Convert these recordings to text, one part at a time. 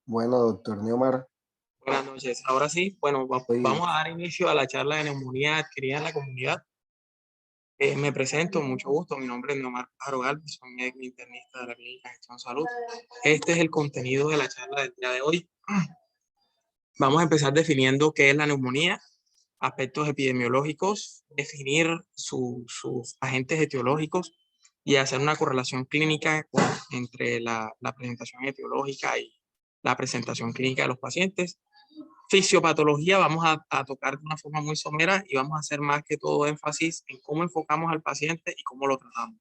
Bueno, doctor Neomar, Buenas noches. Ahora sí, bueno, hoy, vamos a dar inicio a la charla de neumonía adquirida en la comunidad. Me presento, mucho gusto. Mi nombre es Neomar Pájaro Galvez, soy médico internista de la Clínica Gestión Salud. Este es el contenido de la charla del día de hoy. Vamos a empezar definiendo qué es la neumonía, aspectos epidemiológicos, definir sus agentes etiológicos y hacer una correlación clínica entre la presentación etiológica y la presentación clínica de los pacientes. Fisiopatología vamos a tocar de una forma muy somera y vamos a hacer más que todo énfasis en cómo enfocamos al paciente y cómo lo tratamos.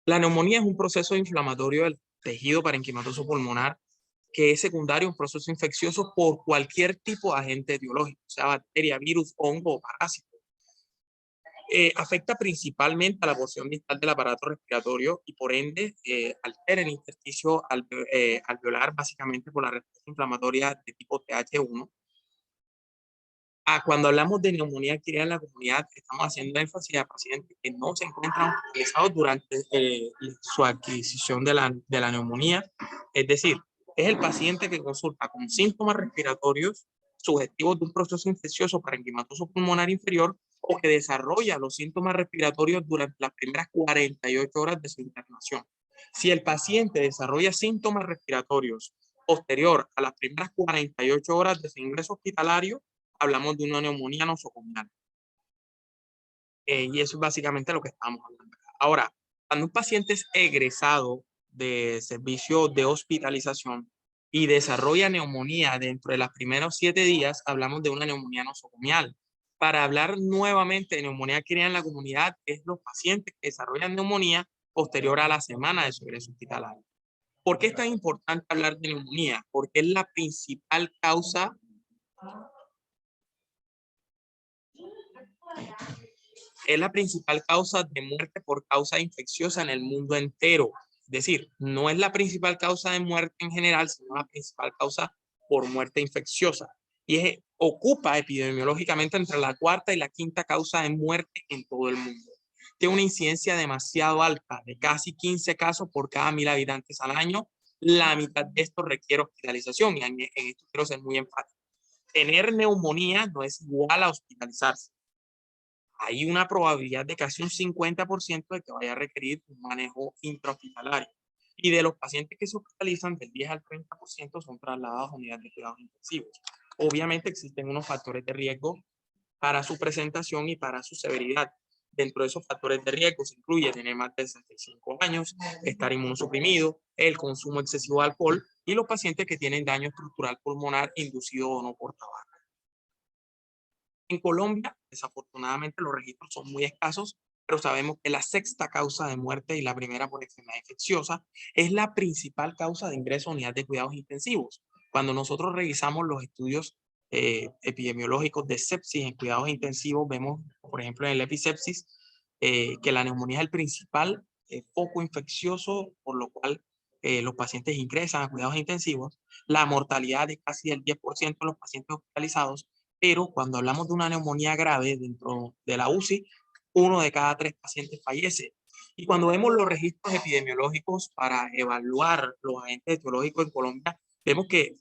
La neumonía es un proceso inflamatorio del tejido parenquimatoso pulmonar que es secundario a un proceso infeccioso por cualquier tipo de agente etiológico, sea bacteria, virus, hongo o parásito. Afecta principalmente a la porción distal del aparato respiratorio y por ende altera el intersticio alveolar básicamente por la respuesta inflamatoria de tipo TH1. Cuando hablamos de neumonía adquirida en la comunidad, estamos haciendo énfasis a pacientes que no se encuentran hospitalizados durante su adquisición de la neumonía. Es decir, es el paciente que consulta con síntomas respiratorios sugestivos de un proceso infeccioso parenquimatoso pulmonar inferior o que desarrolla los síntomas respiratorios durante las primeras 48 horas de su internación. Si el paciente desarrolla síntomas respiratorios posterior a las primeras 48 horas de su ingreso hospitalario, hablamos de una neumonía nosocomial. Y eso es básicamente lo que estamos hablando. Ahora, cuando un paciente es egresado de servicio de hospitalización y desarrolla neumonía dentro de los primeros 7 días, hablamos de una neumonía nosocomial. Para hablar nuevamente de neumonía adquirida en la comunidad, es los pacientes que desarrollan neumonía posterior a la semana de su ingreso hospitalario. ¿Por qué es tan importante hablar de neumonía? Porque es la principal causa de muerte por causa infecciosa en el mundo entero. Es decir, no es la principal causa de muerte en general, sino la principal causa por muerte infecciosa. Ocupa epidemiológicamente entre la cuarta y la quinta causa de muerte en todo el mundo. Tiene una incidencia demasiado alta, de casi 15 casos por cada 1.000 habitantes al año. La mitad de esto requiere hospitalización, y en esto quiero ser muy enfático. Tener neumonía no es igual a hospitalizarse. Hay una probabilidad de casi un 50% de que vaya a requerir un manejo intrahospitalario. Y de los pacientes que se hospitalizan, del 10 al 30% son trasladados a unidades de cuidados intensivos. Obviamente existen unos factores de riesgo para su presentación y para su severidad. Dentro de esos factores de riesgo se incluye tener más de 65 años, estar inmunosuprimido, el consumo excesivo de alcohol y los pacientes que tienen daño estructural pulmonar inducido o no por tabaco. En Colombia, desafortunadamente, los registros son muy escasos, pero sabemos que la sexta causa de muerte y la primera por enfermedad infecciosa es la principal causa de ingreso a unidades de cuidados intensivos. Cuando nosotros revisamos los estudios epidemiológicos de sepsis en cuidados intensivos, vemos, por ejemplo, en el episepsis, que la neumonía es el principal foco infeccioso, por lo cual los pacientes ingresan a cuidados intensivos. La mortalidad es casi del 10% de los pacientes hospitalizados, pero cuando hablamos de una neumonía grave dentro de la UCI, 1 de cada 3 pacientes fallece. Y cuando vemos los registros epidemiológicos para evaluar los agentes etiológicos en Colombia, vemos que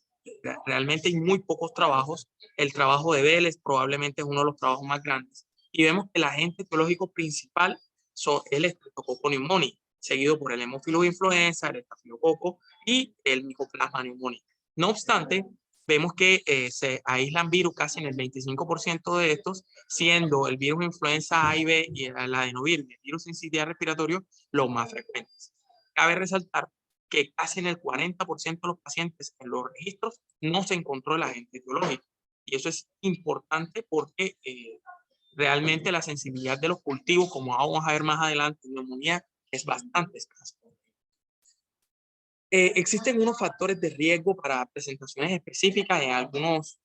realmente hay muy pocos trabajos. El trabajo de Vélez probablemente es uno de los trabajos más grandes. Y vemos que el agente etiológico principal es el Streptococcus pneumoniae, seguido por el Haemophilus influenza, el estafilococo y el Mycoplasma pneumoniae. No obstante, vemos que se aíslan virus casi en el 25% de estos, siendo el virus influenza A y B y el adenovirus y el virus sincitial respiratorio los más frecuentes. Cabe resaltar que casi en el 40% de los pacientes en los registros no se encontró el agente etiológico. Y eso es importante porque realmente la sensibilidad de los cultivos, como vamos a ver más adelante en neumonía, es bastante escasa. Existen unos factores de riesgo para presentaciones específicas en algunos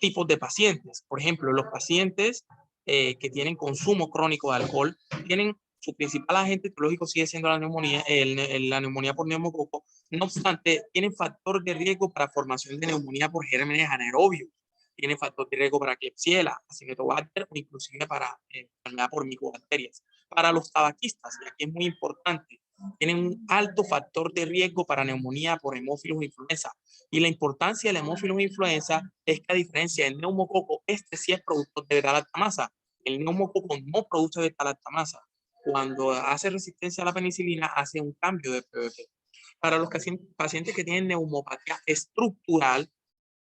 tipos de pacientes. Por ejemplo, los pacientes que tienen consumo crónico de alcohol tienen su principal agente etiológico sigue siendo la neumonía, la neumonía por neumococo. No obstante, tienen factor de riesgo para formación de neumonía por gérmenes anaerobios. Tienen factor de riesgo para Klebsiella, Acinetobacter o inclusive para enfermedad por micobacterias. Para los tabaquistas, y aquí es muy importante, tienen un alto factor de riesgo para neumonía por hemófilos influenza. Y la importancia del hemófilos influenza es que a diferencia del neumococo, este sí es productor de beta-lactamasa. El neumococo no produce beta-lactamasa. Cuando hace resistencia a la penicilina, hace un cambio de PVP. Para los pacientes que tienen neumopatía estructural,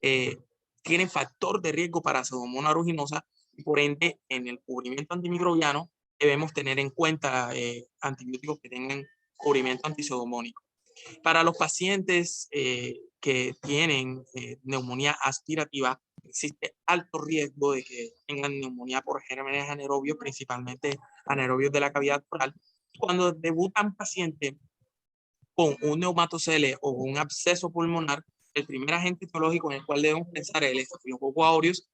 tienen factor de riesgo para Pseudomonas aeruginosa y por ende en el cubrimiento antimicrobiano debemos tener en cuenta antibióticos que tengan cubrimiento antiseudomónico. Para los pacientes que tienen neumonía aspirativa, existe alto riesgo de que tengan neumonía por gérmenes anaerobios, principalmente anaerobios de la cavidad oral. Cuando debutan pacientes con un neumatocele o un absceso pulmonar, el primer agente etiológico en el cual debemos pensar es el Staphylococcus aureus,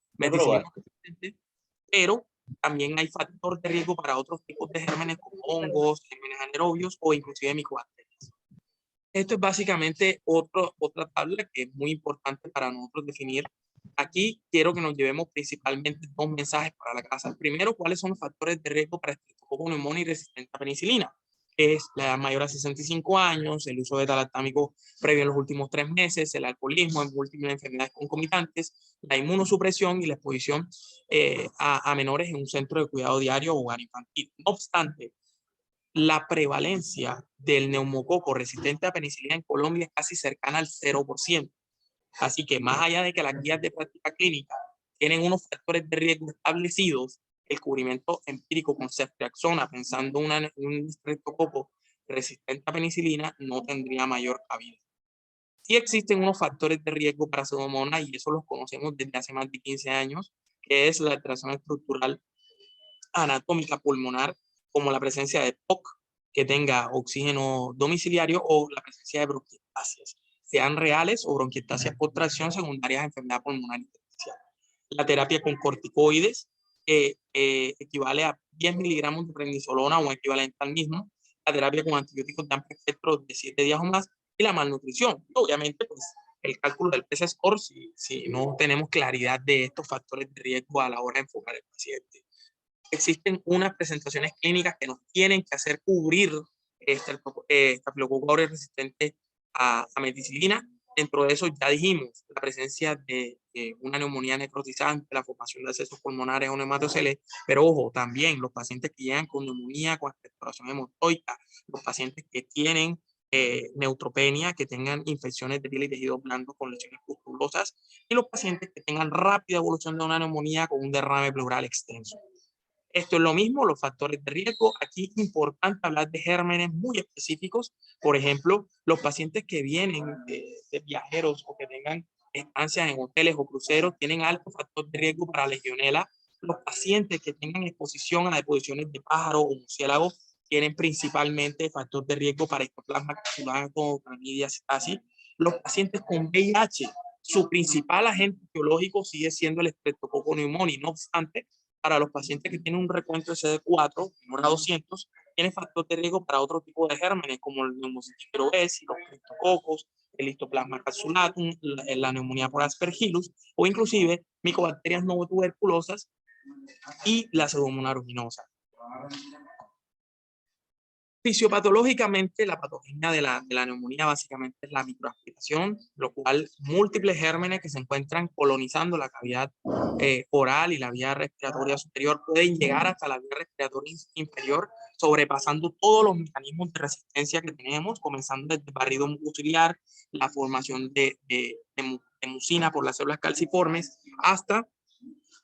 pero también hay factor de riesgo para otros tipos de gérmenes como hongos, gérmenes anaerobios o inclusive micobacterias. Esto es básicamente otra tabla que es muy importante para nosotros definir. Aquí quiero que nos llevemos principalmente dos mensajes para la casa. El primero, ¿cuáles son los factores de riesgo para Streptococcus pneumoniae resistente a penicilina? Es la edad mayor a 65 años, el uso de beta-lactámico previo en los últimos 3 meses, el alcoholismo en múltiples enfermedades concomitantes, la inmunosupresión y la exposición a menores en un centro de cuidado diario o hogar infantil. No obstante, la prevalencia del neumococo resistente a penicilina en Colombia es casi cercana al 0%. Así que más allá de que las guías de práctica clínica tienen unos factores de riesgo establecidos, el cubrimiento empírico con ceftriaxona, pensando en un estreptococo resistente a penicilina, no tendría mayor cabida. Sí existen unos factores de riesgo para Pseudomonas y eso los conocemos desde hace más de 15 años, que es la alteración estructural anatómica pulmonar, como la presencia de POC que tenga oxígeno domiciliario o la presencia de bronquiectasias, sean reales o bronquiectasias por tracción secundarias a enfermedad pulmonar intersticial. La terapia con corticoides equivale a 10 miligramos de prednisolona o equivalente al mismo. La terapia con antibióticos de amplio espectro de 7 días o más y la malnutrición. Y obviamente, pues, el cálculo del PES-score si no tenemos claridad de estos factores de riesgo a la hora de enfocar al paciente. Existen unas presentaciones clínicas que nos tienen que hacer cubrir Staphylococcus aureus resistente a meticilina. Dentro de eso ya dijimos la presencia de una neumonía necrotizante, la formación de accesos pulmonares o neumatocele, pero ojo, también los pacientes que llegan con neumonía, con expectoración hematoica, los pacientes que tienen neutropenia, que tengan infecciones de piel y tejidos blandos con lesiones pustulosas, y los pacientes que tengan rápida evolución de una neumonía con un derrame pleural extenso. Esto es lo mismo, los factores de riesgo. Aquí es importante hablar de gérmenes muy específicos. Por ejemplo, los pacientes que vienen de viajeros o que tengan estancias en hoteles o cruceros tienen alto factor de riesgo para legionela. Los pacientes que tengan exposición a deposiciones de pájaros o murciélagos tienen principalmente factor de riesgo para histoplasma capsulato, clamidia, así. Los pacientes con VIH, su principal agente biológico sigue siendo el Streptococcus pneumoniae. No obstante, para los pacientes que tienen un recuento de CD4 menor a 200, tiene factor de riesgo para otro tipo de gérmenes como el Pneumocystis obesis, los criptococos, el Histoplasma capsulatum, la neumonía por Aspergillus o inclusive micobacterias novotuberculosas y la Pseudomonas aeruginosa. Fisiopatológicamente, la patogenia de la neumonía básicamente es la microaspiración, lo cual múltiples gérmenes que se encuentran colonizando la cavidad oral y la vía respiratoria superior pueden llegar hasta la vía respiratoria inferior, sobrepasando todos los mecanismos de resistencia que tenemos, comenzando desde el barrido mucociliar, la formación de mucina por las células calciformes, hasta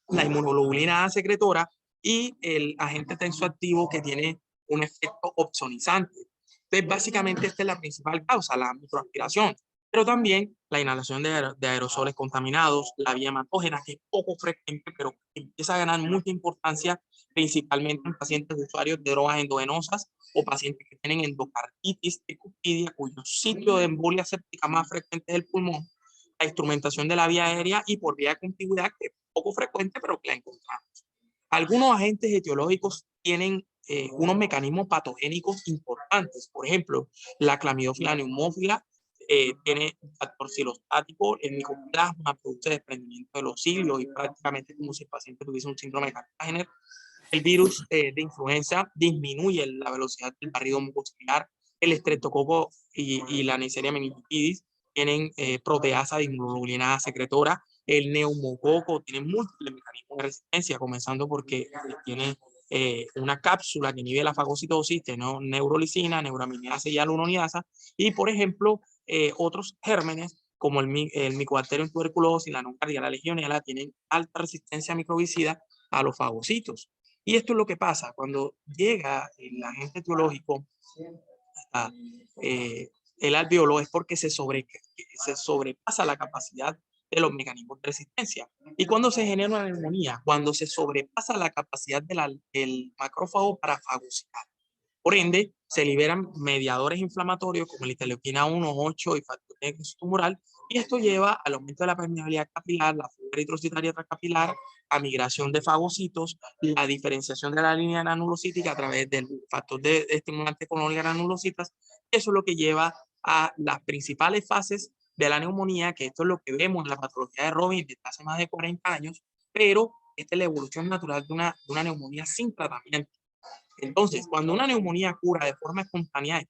la inmunoglobulina A secretora y el agente tensoactivo que tiene un efecto opsonizante. Entonces, básicamente esta es la principal causa, la microaspiración, pero también la inhalación de aerosoles contaminados, la vía hematógena, que es poco frecuente, pero empieza a ganar mucha importancia, principalmente en pacientes usuarios de drogas endovenosas o pacientes que tienen endocarditis tricuspidia, cuyo sitio de embolia séptica más frecuente es el pulmón, la instrumentación de la vía aérea y por vía de contigüidad, que es poco frecuente, pero que la encontramos. Algunos agentes etiológicos tienen unos mecanismos patogénicos importantes. Por ejemplo, la clamidófila neumófila tiene un factor cilostático, el micoplasma produce desprendimiento de los cilios y prácticamente como si el paciente tuviese un síndrome de Cartagena. El virus de influenza disminuye la velocidad del barrido mucociliar, El estreptococo y la Neisseria meningitidis tienen proteasa de inmunoglobulinasa secretora. El neumococo tiene múltiples mecanismos de resistencia, comenzando porque tiene una cápsula que inhibe la fagocitosis, tiene neurolicina, neuraminidasa y alunoniasa. Y, por ejemplo, otros gérmenes como el Mycobacterium tuberculosis, la Nocardia, la Legionella, tienen alta resistencia microbicida a los fagocitos. Y esto es lo que pasa cuando llega el agente etiológico a el alveolo, es porque se sobrepasa la capacidad de los mecanismos de resistencia. ¿Y cuando se genera una neumonía? Cuando se sobrepasa la capacidad del macrófago para fagocitar. Por ende, se liberan mediadores inflamatorios como la interleuquina 1, 8 y factor de necrosis tumoral, y esto lleva al aumento de la permeabilidad capilar, la fuga eritrocitaria transcapilar, a migración de fagocitos, la diferenciación de la línea granulocítica a través del factor de estimulante con granulocitas. Eso es lo que lleva a las principales fases de la neumonía, que esto es lo que vemos en la patología de Robin desde hace más de 40 años, pero esta es la evolución natural de una neumonía sin tratamiento. Entonces, cuando una neumonía cura de forma espontánea,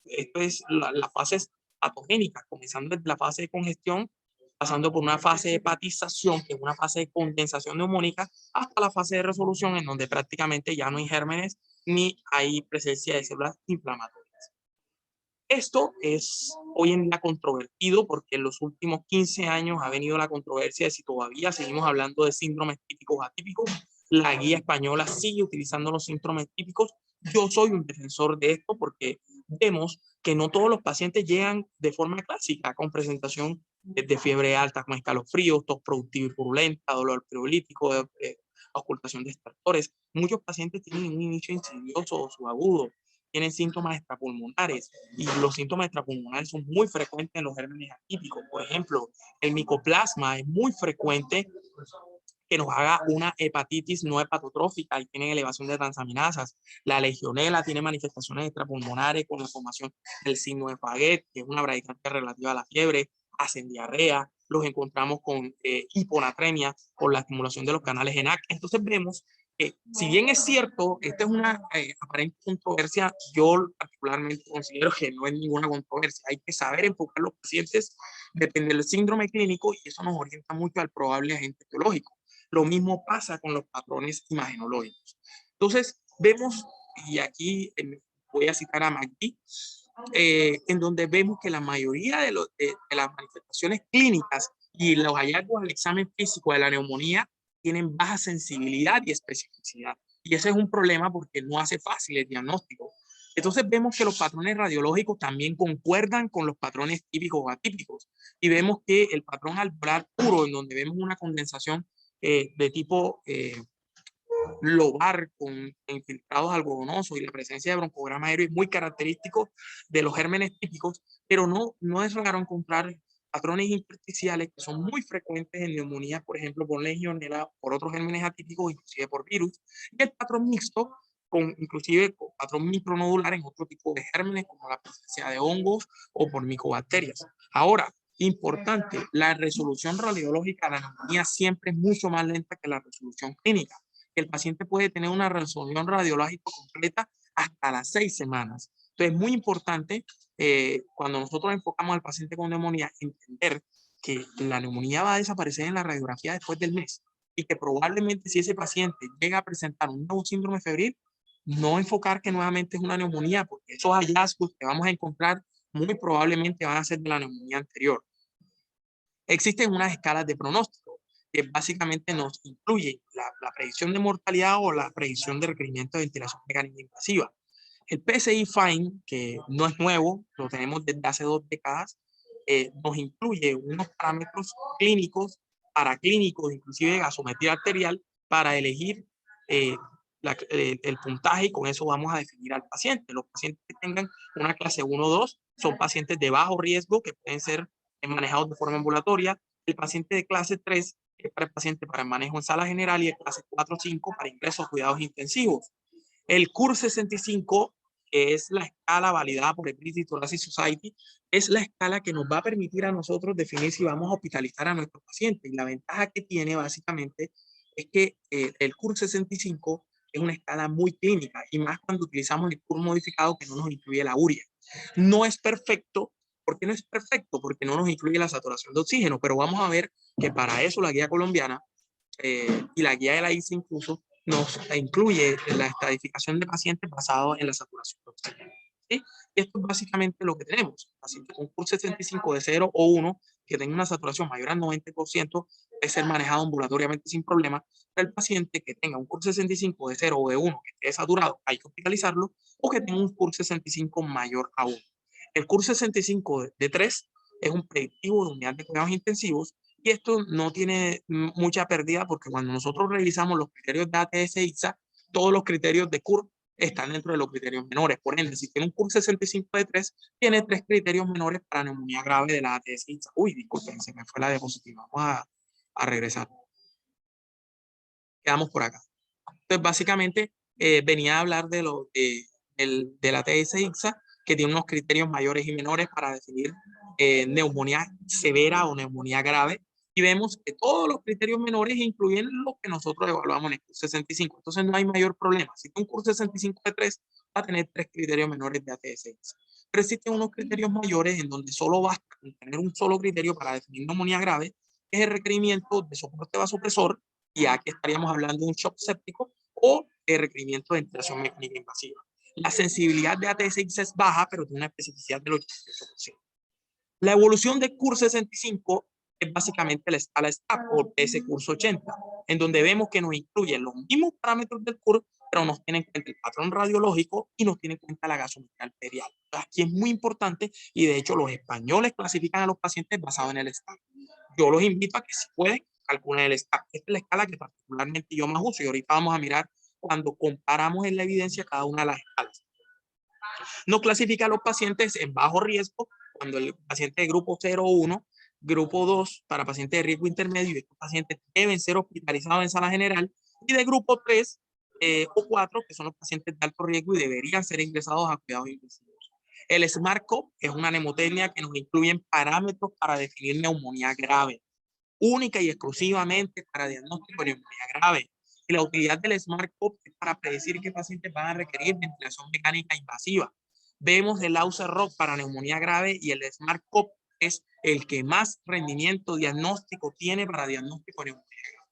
esto es las fases patogénicas, comenzando desde la fase de congestión, pasando por una fase de hepatización, que es una fase de condensación neumónica, hasta la fase de resolución, en donde prácticamente ya no hay gérmenes ni hay presencia de células inflamatorias. Esto es hoy en día controvertido porque en los últimos 15 años ha venido la controversia de si todavía seguimos hablando de síndromes típicos o atípicos. La guía española sigue utilizando los síndromes típicos. Yo soy un defensor de esto porque vemos que no todos los pacientes llegan de forma clásica con presentación de fiebre alta, con escalofríos, tos productiva y purulenta, dolor pirulítico, ocultación de estertores. Muchos pacientes tienen un inicio insidioso o subagudo, tienen síntomas extrapulmonares y los síntomas extrapulmonares son muy frecuentes en los gérmenes atípicos. Por ejemplo, el micoplasma es muy frecuente que nos haga una hepatitis no hepatotrófica y tienen elevación de transaminasas. La legionela tiene manifestaciones extrapulmonares con la formación del signo de Faguet, que es una bradicardia relativa a la fiebre, hacen diarrea, los encontramos con hiponatremia por la estimulación de los canales ENaC. Entonces vemos que, si bien es cierto, esta es una aparente controversia, yo particularmente considero que no es ninguna controversia. Hay que saber enfocar los pacientes, depende del síndrome clínico, y eso nos orienta mucho al probable agente etiológico. Lo mismo pasa con los patrones imagenológicos. Entonces, vemos, y aquí voy a citar a McGee, en donde vemos que la mayoría de las manifestaciones clínicas y los hallazgos al examen físico de la neumonía tienen baja sensibilidad y especificidad. Y ese es un problema porque no hace fácil el diagnóstico. Entonces vemos que los patrones radiológicos también concuerdan con los patrones típicos o atípicos. Y vemos que el patrón alveolar puro, en donde vemos una condensación de tipo lobar con infiltrados algodonosos y la presencia de broncograma aéreo es muy característico de los gérmenes típicos, pero no es raro encontrar patrones intersticiales que son muy frecuentes en neumonías, por ejemplo, por legionela, por otros gérmenes atípicos, inclusive por virus, y el patrón mixto, inclusive con patrón micronodular en otro tipo de gérmenes, como la presencia de hongos o por micobacterias. Ahora, importante, la resolución radiológica de la neumonía siempre es mucho más lenta que la resolución clínica. El paciente puede tener una resolución radiológica completa hasta las 6 semanas. Entonces, es muy importante cuando nosotros enfocamos al paciente con neumonía, entender que la neumonía va a desaparecer en la radiografía después del mes y que probablemente si ese paciente llega a presentar un nuevo síndrome febril, no enfocar que nuevamente es una neumonía, porque esos hallazgos que vamos a encontrar muy probablemente van a ser de la neumonía anterior. Existen unas escalas de pronóstico que básicamente nos incluyen la predicción de mortalidad o la predicción de requerimiento de ventilación mecánica invasiva. El PSI-Fine, que no es nuevo, lo tenemos desde hace 2 décadas, nos incluye unos parámetros clínicos, paraclínicos, inclusive gasometría arterial, para elegir el puntaje, y con eso vamos a definir al paciente. Los pacientes que tengan una clase 1 o 2 son pacientes de bajo riesgo que pueden ser manejados de forma ambulatoria. El paciente de clase 3 es para el paciente para manejo en sala general, y el clase 4 o 5 para ingresos a cuidados intensivos. El CUR 65, que es la escala validada por el British Thoracic Society, es la escala que nos va a permitir a nosotros definir si vamos a hospitalizar a nuestros pacientes. Y la ventaja que tiene básicamente es que el CUR 65 es una escala muy clínica, y más cuando utilizamos el CUR modificado que no nos incluye la urea. No es perfecto. ¿Por qué no es perfecto? Porque no nos incluye la saturación de oxígeno, pero vamos a ver que para eso la guía colombiana y la guía de la ICE incluso nos incluye la estadificación de pacientes basado en la saturación de oxígeno. ¿Sí? Y esto es básicamente lo que tenemos. Paciente con CUR 65 de 0 o 1 que tenga una saturación mayor al 90% puede ser manejado ambulatoriamente sin problema. Pero el paciente que tenga un CUR 65 de 0 o de 1 que esté saturado, hay que hospitalizarlo, o que tenga un CUR 65 mayor a 1. El CUR 65 de 3 es un predictivo de unidad de cuidados intensivos, y esto no tiene mucha pérdida porque cuando nosotros revisamos los criterios de ATS-ISA, todos los criterios de CUR están dentro de los criterios menores. Por ende, si tiene un CUR 65 de 3, tiene 3 criterios menores para neumonía grave de la ATS-ISA. Uy, disculpen, se me fue la diapositiva. Vamos a regresar. Quedamos por acá. Entonces, básicamente, venía a hablar de la ATS-ISA, que tiene unos criterios mayores y menores para definir neumonía severa o neumonía grave. Y vemos que todos los criterios menores incluyen los que nosotros evaluamos en el CUR 65. Entonces no hay mayor problema. Si tiene un CUR 65 de 3, va a tener 3 criterios menores de ATS-ISA. Pero existen unos criterios mayores en donde solo basta con tener un solo criterio para definir neumonía grave, que es el requerimiento de soporte vasopresor, y aquí estaríamos hablando de un shock séptico, o el requerimiento de ventilación mecánica invasiva. La sensibilidad de ATS-ISA es baja, pero tiene una especificidad del 88%. La evolución del CUR 65 es básicamente la escala STAP o ese curso 80, en donde vemos que nos incluyen los mismos parámetros del CUR, pero nos tiene en cuenta el patrón radiológico y nos tiene en cuenta la gasometría arterial. Aquí es muy importante, y de hecho los españoles clasifican a los pacientes basados en el STAP. Yo los invito a que si pueden, calculen el STAP. Esta es la escala que particularmente yo más uso, y ahorita vamos a mirar cuando comparamos en la evidencia cada una de las escalas. No clasifica a los pacientes en bajo riesgo cuando el paciente de grupo 0 o 1, grupo 2 para pacientes de riesgo intermedio, y estos pacientes deben ser hospitalizados en sala general, y de grupo 3 o 4, que son los pacientes de alto riesgo y deberían ser ingresados a cuidados intensivos. El SMART-CoV es una mnemotecnia que nos incluye parámetros para definir neumonía grave, única y exclusivamente para diagnóstico de neumonía grave. Y la utilidad del SMART-CoV es para predecir qué pacientes van a requerir ventilación mecánica invasiva. Vemos el AUSA-ROC para neumonía grave, y el SMART-CoV es el que más rendimiento diagnóstico tiene para diagnóstico de neumonía grave.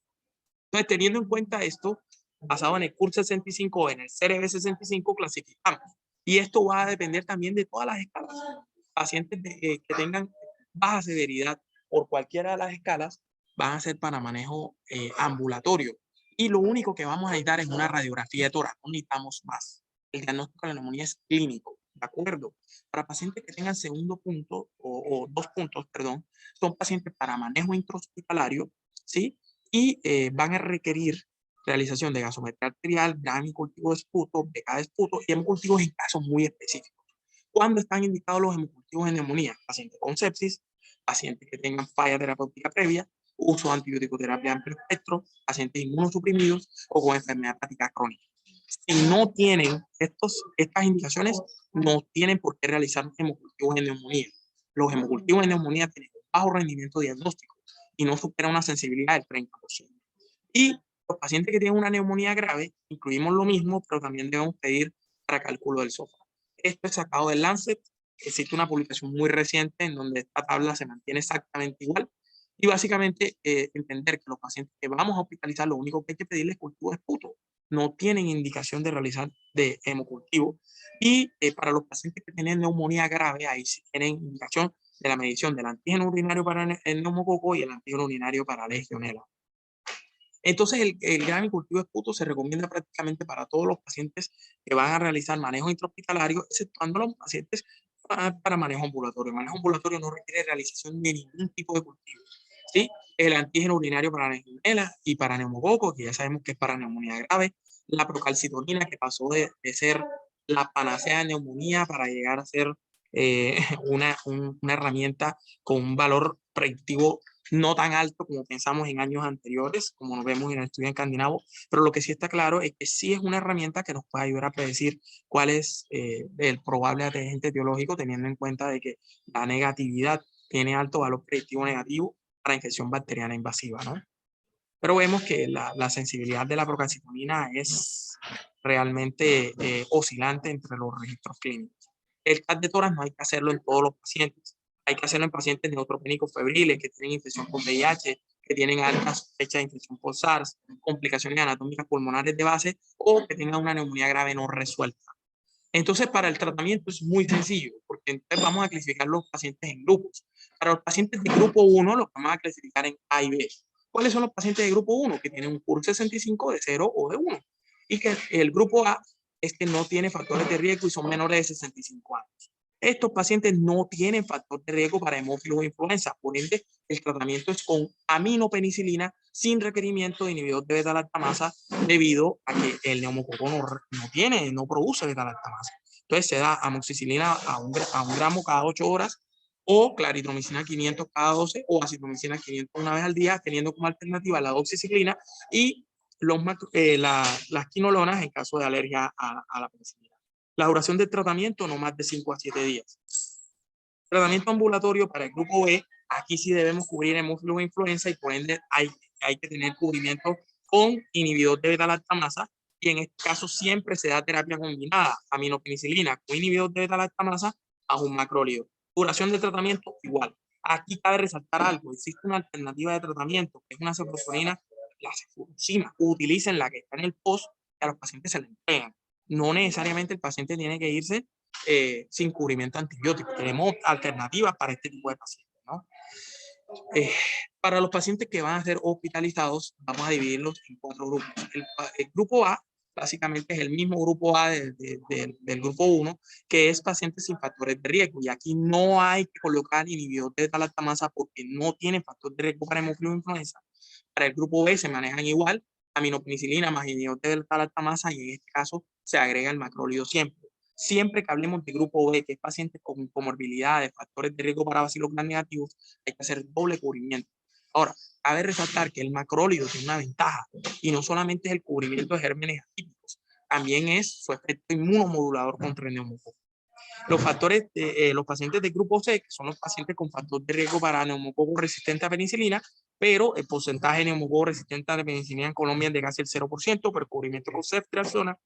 Entonces, teniendo en cuenta esto, basado en el CUR 65 o en el CRB 65, clasificamos. Y esto va a depender también de todas las escalas. Pacientes que tengan baja severidad por cualquiera de las escalas van a ser para manejo ambulatorio. Y lo único que vamos a necesitar es una radiografía de tórax, no necesitamos más. El diagnóstico de la neumonía es clínico, ¿de acuerdo? Para pacientes que tengan segundo punto o 2 puntos, perdón, son pacientes para manejo intrahospitalario, ¿sí? Y van a requerir realización de gasometría arterial, gran y cultivo de esputo, beca de esputo y hemocultivos en casos muy específicos. ¿Cuándo están indicados los hemocultivos en neumonía? Pacientes con sepsis, pacientes que tengan falla terapéutica previa, uso de antibiótico-terapia amplio espectro, pacientes inmunosuprimidos o con enfermedad hepática crónica. Si no tienen estas indicaciones, no tienen por qué realizar hemocultivos en neumonía. Los hemocultivos en neumonía tienen bajo rendimiento diagnóstico y no superan una sensibilidad del 30%. Y los pacientes que tienen una neumonía grave, incluimos lo mismo, pero también debemos pedir para cálculo del SOFA. Esto es sacado del Lancet. Existe una publicación muy reciente en donde esta tabla se mantiene exactamente igual. Y básicamente entender que los pacientes que vamos a hospitalizar, lo único que hay que pedirles es cultivo de esputo. No tienen indicación de realizar de hemocultivo. Y para los pacientes que tienen neumonía grave, ahí sí tienen indicación de la medición del antígeno urinario para el neumococo y el antígeno urinario para Legionella. Entonces, el gran y cultivo de esputo se recomienda prácticamente para todos los pacientes que van a realizar manejo intrahospitalario, exceptuando los pacientes para manejo ambulatorio. El manejo ambulatorio no requiere realización de ningún tipo de cultivo, ¿sí? El antígeno urinario para Legionella y para neumococo, que ya sabemos que es para neumonía grave. La procalcitonina, que pasó de ser la panacea de neumonía para llegar a ser una herramienta con un valor predictivo no tan alto como pensamos en años anteriores, como nos vemos en el estudio escandinavo, pero lo que sí está claro es que sí es una herramienta que nos puede ayudar a predecir cuál es el probable agente biológico, teniendo en cuenta de que la negatividad tiene alto valor predictivo negativo para infección bacteriana invasiva, ¿no? pero vemos que la sensibilidad de la procalcitonina es realmente oscilante entre los registros clínicos. El TAC de tórax no hay que hacerlo en todos los pacientes. Hay que hacerlo en pacientes neutropénicos febriles que tienen infección por VIH, que tienen alta sospecha de infección por SARS, complicaciones anatómicas pulmonares de base o que tengan una neumonía grave no resuelta. Entonces, para el tratamiento es muy sencillo, porque entonces vamos a clasificar los pacientes en grupos. Para los pacientes de grupo 1, los vamos a clasificar en A y B. ¿Cuáles son los pacientes de grupo 1? Que tienen un CUR 65 de 0 o de 1. Y que el grupo A no tiene factores de riesgo y son menores de 65 años. Estos pacientes no tienen factor de riesgo para hemófilos o influenza, por ende, el tratamiento es con aminopenicilina sin requerimiento de inhibidor de beta-lactamasa debido a que el neumococo no produce beta-lactamasa. Entonces se da amoxicilina a un gramo cada 8 horas o claritromicina 500 cada 12 o acitromicina 500 una vez al día, teniendo como alternativa la doxiciclina y las quinolonas en caso de alergia a la penicilina. La duración del tratamiento no más de 5 a 7 días. Tratamiento ambulatorio para el grupo B, aquí sí debemos cubrir hemófilos o influenza y por ende hay que tener cubrimiento con inhibidor de beta-lactamasa y en este caso siempre se da terapia combinada, aminopenicilina con inhibidor de beta-lactamasa a un macrólido. Duración de tratamiento igual. Aquí cabe resaltar algo, existe una alternativa de tratamiento que es una ceftriaxona, la ceftriaxona, utilicen la que está en el post que a los pacientes se le entregan. No necesariamente el paciente tiene que irse sin cubrimiento antibiótico. Tenemos alternativas para este tipo de pacientes, ¿no? Para los pacientes que van a ser hospitalizados, vamos a dividirlos en 4 grupos. El grupo A, básicamente es el mismo grupo A del grupo 1, que es pacientes sin factores de riesgo. Y aquí no hay que colocar inhibidor de beta-lactamasa porque no tienen factor de riesgo para hemófilos influenza. Para el grupo B se manejan igual, aminopenicilina más inhibidor de beta-lactamasa y en este caso se agrega el macrólido siempre. Siempre que hablemos de grupo B, que es pacientes con comorbilidades, factores de riesgo para bacilos gram negativos, hay que hacer doble cubrimiento. Ahora, cabe resaltar que el macrólido tiene una ventaja y no solamente es el cubrimiento de gérmenes atípicos, también es su efecto inmunomodulador contra el neumococo. Los pacientes de grupo C, que son los pacientes con factor de riesgo para neumococo resistente a penicilina, pero el porcentaje de neumococo resistente a la penicilina en Colombia es de casi el 0%, por cubrimiento con ceftriaxona,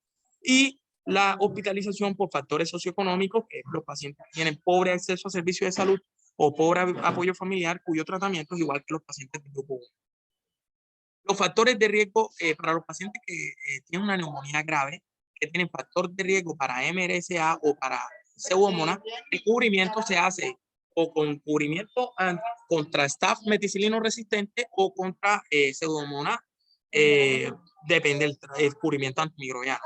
y la hospitalización por factores socioeconómicos, que los pacientes tienen pobre acceso a servicios de salud o pobre apoyo familiar, cuyo tratamiento es igual que los pacientes del grupo 1. Los factores de riesgo para los pacientes que tienen una neumonía grave, que tienen factor de riesgo para MRSA o para pseudomonas, el cubrimiento se hace o con cubrimiento contra staph meticilino resistente o contra pseudomonas, depende del cubrimiento antimicrobiano.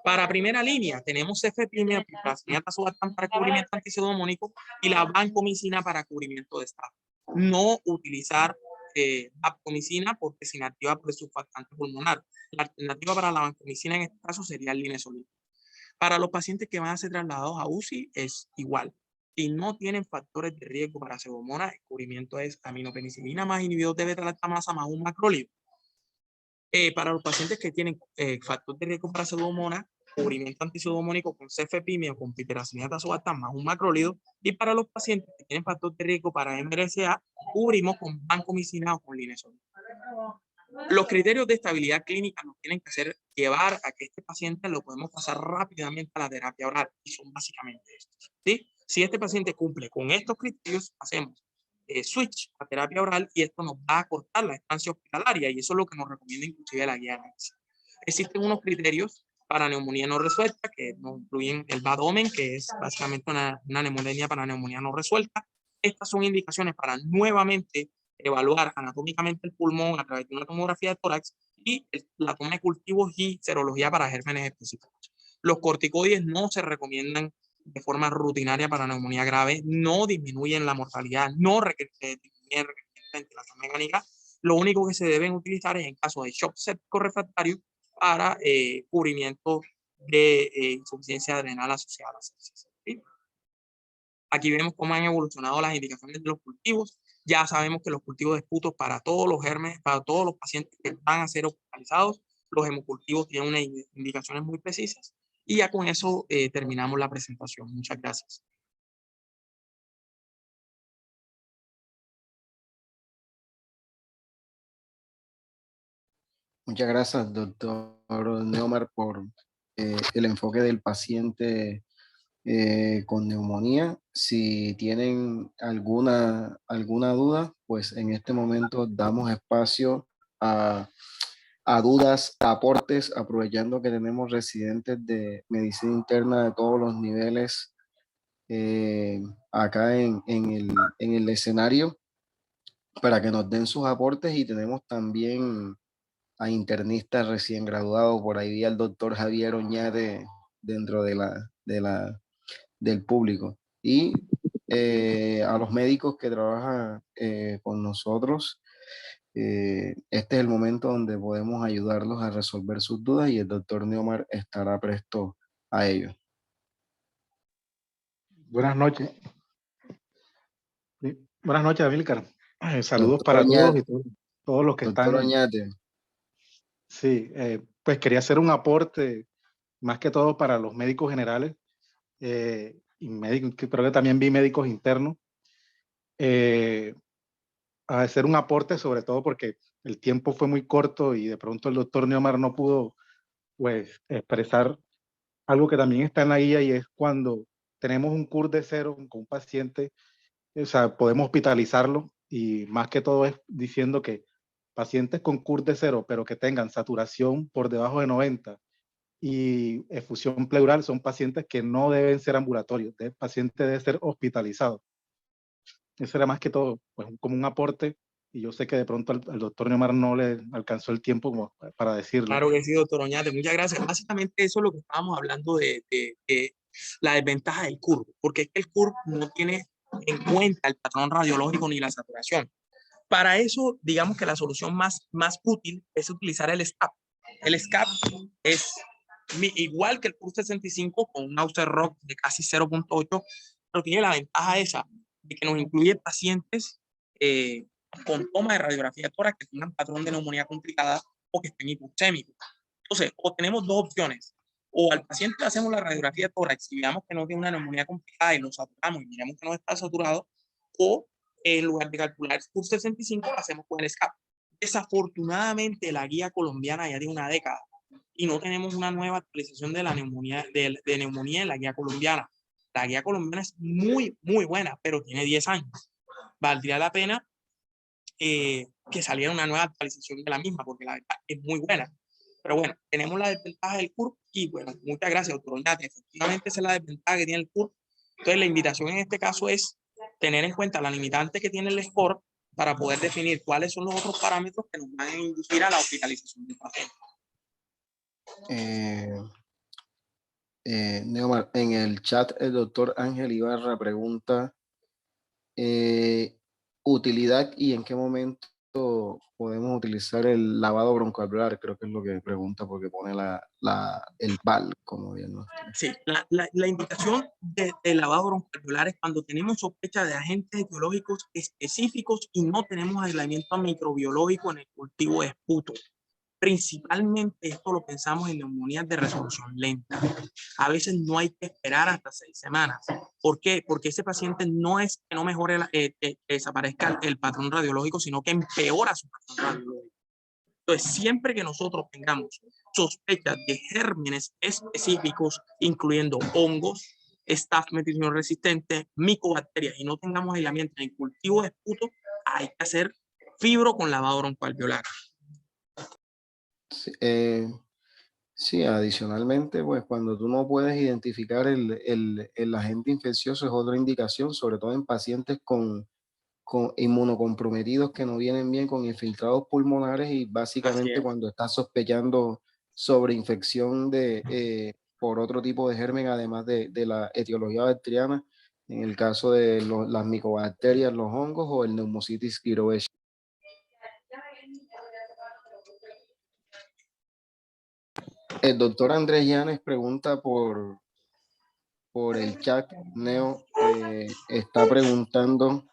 Para primera línea tenemos cefepime, piperacillin-tazobactam para cubrimiento antipseudomónico y la vancomicina para cubrimiento de staph. No utilizar vancomicina porque se inactiva por el surfactante pulmonar. La alternativa para la vancomicina en este caso sería el linezolid. Para los pacientes que van a ser trasladados a UCI es igual. Si no tienen factores de riesgo para pseudomonas, el cubrimiento es aminopenicilina más inhibidor de beta-lactamasa más un macrólido. Para los pacientes que tienen factor de riesgo para pseudomonas, cubrimiento antipseudomónico con cefepime o con piperacillin-tazobactam más un macrólido. Y para los pacientes que tienen factor de riesgo para MRSA, cubrimos con vancomicina o con linezolid. Los criterios de estabilidad clínica nos tienen que hacer llevar a que este paciente lo podemos pasar rápidamente a la terapia oral y son básicamente estos, ¿sí? Si este paciente cumple con estos criterios, hacemos switch a terapia oral y esto nos va a cortar la estancia hospitalaria y eso es lo que nos recomienda inclusive la guía de análisis. Existen unos criterios para neumonía no resuelta que nos incluyen el BAD-OMEN, que es básicamente una neumonía para neumonía no resuelta. Estas son indicaciones para nuevamente evaluar anatómicamente el pulmón a través de una tomografía de tórax y la toma de cultivos y serología para gérmenes específicos. Los corticoides no se recomiendan de forma rutinaria para neumonía grave, no disminuyen la mortalidad, no disminuyen la ventilación mecánica. Lo único que se deben utilizar es en caso de shock séptico refractario para cubrimiento de insuficiencia adrenal asociada a la sepsis. ¿Sí? Aquí vemos cómo han evolucionado las indicaciones de los cultivos. Ya sabemos que los cultivos de esputos para todos los gérmenes, para todos los pacientes que van a ser hospitalizados, los hemocultivos tienen unas indicaciones muy precisas. Y ya con eso terminamos la presentación. Muchas gracias. Muchas gracias, doctor Neomar, por el enfoque del paciente con neumonía. Si tienen alguna duda, pues en este momento damos espacio a, a dudas, a aportes, aprovechando que tenemos residentes de medicina interna de todos los niveles acá en el escenario para que nos den sus aportes, y tenemos también a internistas recién graduados. Por ahí vi al doctor Javier Oñate dentro del público. Y a los médicos que trabajan con nosotros, este es el momento donde podemos ayudarlos a resolver sus dudas, y el doctor Neomar estará presto a ello. Buenas noches. Sí, buenas noches, Amílcar. Saludos Doctor para todos Oñate, y todos los que doctor están. Oñate, Sí, pues quería hacer un aporte más que todo para los médicos generales y médicos, que creo que también vi médicos internos, eh, a hacer un aporte sobre todo porque el tiempo fue muy corto y de pronto el doctor Neomar no pudo pues expresar algo que también está en la guía, y es cuando tenemos un CUR de cero con un paciente, o sea, podemos hospitalizarlo, y más que todo es diciendo que pacientes con CUR de cero, pero que tengan saturación por debajo de 90 y efusión pleural, son pacientes que no deben ser ambulatorios, el paciente debe ser hospitalizado. Eso era más que todo, pues, como un aporte, y yo sé que de pronto al doctor Neomar no le alcanzó el tiempo como para decirlo. Claro que sí, doctor Oñate, muchas gracias. Básicamente eso es lo que estábamos hablando de la desventaja del CURB, porque es que el CURB no tiene en cuenta el patrón radiológico ni la saturación. Para eso, digamos que la solución más útil es utilizar el SCAP. El SCAP es igual que el CURB 65 con un Auster Rock de casi 0.8, pero tiene la ventaja esa de que nos incluye pacientes con toma de radiografía de tórax que tengan patrón de neumonía complicada o que estén hipoxémicos. Entonces, o tenemos dos opciones. O al paciente le hacemos la radiografía de tórax y veamos que no tiene una neumonía complicada y lo saturamos y miramos que no está saturado, o en lugar de calcular el CUR 65, lo hacemos con el SCAP. Desafortunadamente, la guía colombiana ya tiene una década y no tenemos una nueva actualización de la neumonía, de neumonía en la guía colombiana. La guía colombiana es muy, muy buena, pero tiene 10 años. Valdría la pena que saliera una nueva actualización de la misma, porque la verdad es muy buena. Pero bueno, tenemos la desventaja del CURP y bueno, muchas gracias, doctor Oñate. Efectivamente, esa es la desventaja que tiene el CURP. Entonces, la invitación en este caso es tener en cuenta la limitante que tiene el score para poder definir cuáles son los otros parámetros que nos van a inducir a la hospitalización del paciente. Neomar, en el chat el doctor Ángel Ibarra pregunta utilidad y en qué momento podemos utilizar el lavado broncoalveolar. Creo que es lo que pregunta, porque pone el VAL como diagnóstico. Sí, la indicación de lavado broncoalveolar es cuando tenemos sospecha de agentes etiológicos específicos y no tenemos aislamiento microbiológico en el cultivo de esputo. Principalmente esto lo pensamos en neumonías de resolución lenta. A veces no hay que esperar hasta 6 semanas. ¿Por qué? Porque ese paciente no es que no mejore, que desaparezca el patrón radiológico, sino que empeora su patrón radiológico. Entonces, siempre que nosotros tengamos sospechas de gérmenes específicos, incluyendo hongos, staph metilino resistente, micobacterias, y no tengamos aislamiento en el cultivo de esputo, hay que hacer fibro con lavado broncoalveolar. Sí, sí, adicionalmente, pues cuando tú no puedes identificar el agente infeccioso, es otra indicación, sobre todo en pacientes con inmunocomprometidos que no vienen bien, con infiltrados pulmonares, y Así básicamente es. cuando estás sospechando sobre infección por otro tipo de germen, además de la etiología bacteriana, en el caso de las micobacterias, los hongos o el Pneumocystis gyroides. El doctor Andrés Llanes pregunta por el chat. Neo está preguntando